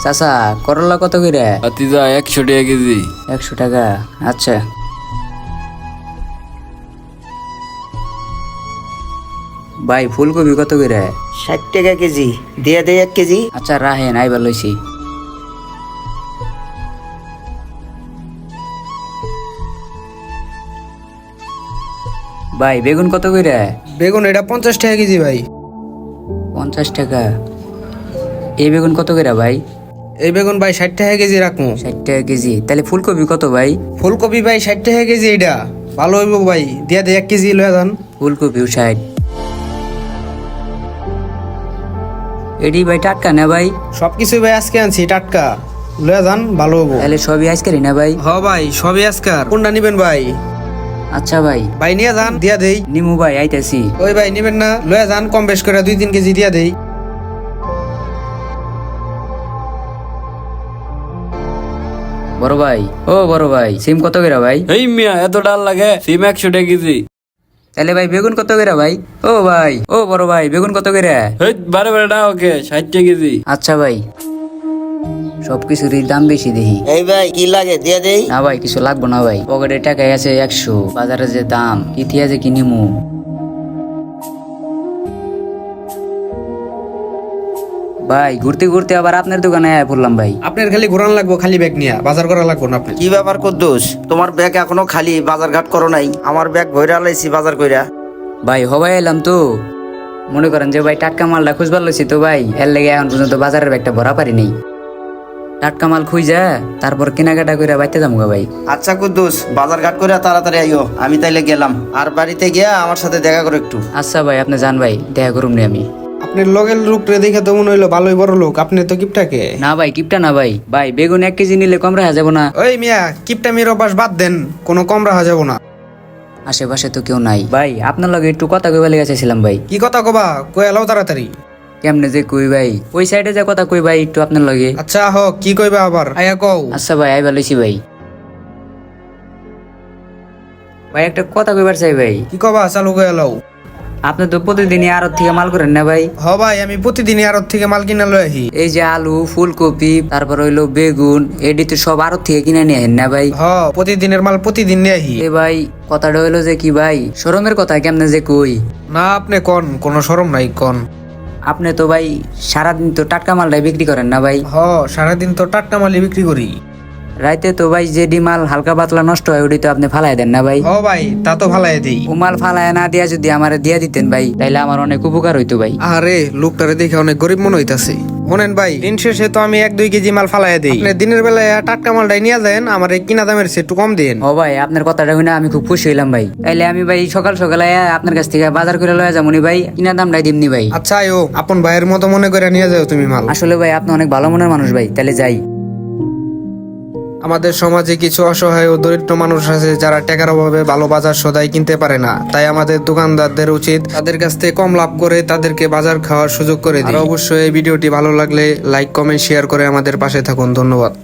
চাচা করলা কত করে? ভাতিজা 100 টাকা কেজি। 100 টাকা, আচ্ছা। ভাই ফুলকপি কত করে? 60 টাকা কেজি। দিয়ে দে 1 কেজি। আচ্ছা রাহেন, আইবার লইছি। ভাই বেগুন কত করে? বেগুন এটা 50 টাকা কেজি ভাই। 50 টাকা। এই বেগুন কত করে ভাই? এই বেগুন ভাই 60 টাকা কেজি রাখবো। 60 টাকা কেজি। তাহলে ফুলকপি কত ভাই? ফুলকপি ভাই 60 টাকা কেজি। এটা ভালো হইব ভাই, দিয়া দে 1 কেজি লয়ে যান। ফুলকপিও 60। এডি ভাই টাটকা না ভাই? সবকিছু ভাই আজকে আনছি টাটকা, লয়ে যান, ভালো হইব। তাহলে সবই আজকেরই না ভাই? হ ভাই সবই আজকার। কোনটা নিবেন ভাই? আচ্ছা ভাই। ভাই নিয়ে যান, দিয়া দেই। নিমু ভাই, আইতাছি। ওই ভাই নিবেন না, লয়ে যান, কম বেশ করে 2-3 কেজি দিয়া দেই। বড় ভাই, ও বড় ভাই, সিম কত করে ভাই? এই মিয়া এত ডাল লাগে? সিম 100 টাকা কেজি। তাহলে ভাই বেগুন কত করে ভাই? ও ভাই, ও বড় ভাই, বেগুন কত করে? হেই বারে বারে ডাল ওকে 60 টাকা কেজি। আচ্ছা ভাই। সবকিছুরই দাম বেশি দেখি। এই ভাই কি লাগে দিয়ে দেই? না ভাই কিছু লাগবো না ভাই, পকেটে টাকা আছে 100, বাজারে যে দাম ইতিহাসে কি নিমু। ভাই ঘুরতে ঘুরতে আবার আপনার দোকানে আয়া পড়লাম ভাই। আপনার খালি ঘোরান লাগবো, খালি ব্যাগ নিয়া বাজার করা লাগবো না আপনার। কি ব্যাপার কুদ্দুস, তোমার ব্যাগ এখনো খালি, বাজার ঘাট করো নাই? আমার ব্যাগ ভইরা লাইছি বাজার কইরা। ভাই হবাই এলাম তো, মনে করেন যে ভাই টাটকা মালটা খুঁজবার লইছি তো ভাই, এর লেগে এখন পর্যন্ত বাজারের ব্যাগটা ভরা পারি নেই। টাটকা মাল খুঁজা তারপর কেনাকাটা করে বাইতে যাবো ভাই। আচ্ছা কুদ্দুস, বাজার ঘাট কইরা তাড়াতাড়ি আইও, আমি তাইলে গেলাম। আর বাড়িতে গিয়া আমার সাথে দেখা করো একটু। আচ্ছা ভাই, আপনি যান ভাই, দেখা করুম নি আমি। আপনার লগের লোকরে দেখে তো মনে হইলো ভালোই বড় লোক। আপনি তো কিপটাকে। না ভাই কিপটা না ভাই, ভাই বেগুন 1 কেজি নিলে কম রাখা যাবো না? ওই মিয়া, কিপটা মেয়ের অভ্যাস বাদ দেন, কোনো কম রাখা যাবো না। আশেপাশে তো কেউ নাই ভাই, আপনার লগে একটু কথা কইবা লেগে চাইছিলাম ভাই। কি কথা কবা, কই এলাও তাড়াতাড়ি। কেমনে যে কই ভাই, ওই সাইডে যে কথা কই ভাই একটু আপনার লগে। আচ্ছা হোক, কি কইবা আবার, আয়া কও। আচ্ছা ভাই, আইবা লইছি ভাই। ভাই একটা কথা কইবার চাই ভাই। কি কবা, চালু কই এলাও। আপনি তো প্রতিদিনই আড়ত থেকে মাল করেন না ভাই? হ ভাই, আমি প্রতিদিনই আড়ত থেকে মাল কিনা লই আহি। এই যে আলু, ফুলকপি, তারপর হইলো বেগুন, এডি তো সব আড়ত থেকে কিনে নিয়ে আহেন না ভাই? হ, প্রতিদিনের মাল প্রতিদিন নিয়ে আহি। এ ভাই কথাটা হইলো যে কি ভাই, শরমের কথা কেমনে যে কই। না আপনি কোন, কোনো শরম নাই কোন। আপনি তো ভাই সারাদিন তো টাটকা মালটাই বিক্রি করেন না ভাই? হ, সারাদিন তো টাটকা মালই বিক্রি করি। রাইতে তো ভাই যে মাল হালকা পাতলা নষ্ট হয় ওটি তো আপনি ফালাই দেন না ভাই? হ ভাই, তা তো ভালাই দিই। ও মাল ফালায় না দিয়া যদি আমার দিয়া দিতেন ভাই, তাইলে আমার অনেক উপকার হইতো ভাই। আরে লোকটারে দেখে অনেক গরিব মনে হইতাছে। শোনেন ভাই, দিন শেষে তো আমি 1-2 কেজি মাল ফালাই দেই। আপনি দিনের বেলায় টাটকা মালটাই নিয়ে যান, আমার এই কিনা দামের চেয়ে একটু কম দেন। ও ভাই আপনার কথাটা শুনে আমি খুব খুশি হইলাম ভাই। তাইলে আমি ভাই সকাল সকাল আয়া আপনার কাছ থেকে বাজার করে লয়ে যাবনি ভাই, কিনা দামটাই দিমনি ভাই। আচ্ছা আয়ো, আপন ভাইয়ের মতো মনে করে নিয়ে যাও তুমি মাল। আসলে ভাই আপনি অনেক ভালো মনের মানুষ ভাই, তাইলে যাই। আমাদের সমাজে কিছু অসহায় ও দরিদ্র মানুষ আছে যারা টাকার অভাবে ভালো বাজার সদাই কিনতে পারে না। তাই আমাদের দোকানদারদের উচিত তাদের কাছ থেকে কম লাভ করে তাদেরকে বাজার খাওয়ার সুযোগ করে দিই। আর অবশ্যই এই ভিডিওটি ভালো লাগলে লাইক, কমেন্ট, শেয়ার করে আমাদের পাশে থাকুন। ধন্যবাদ।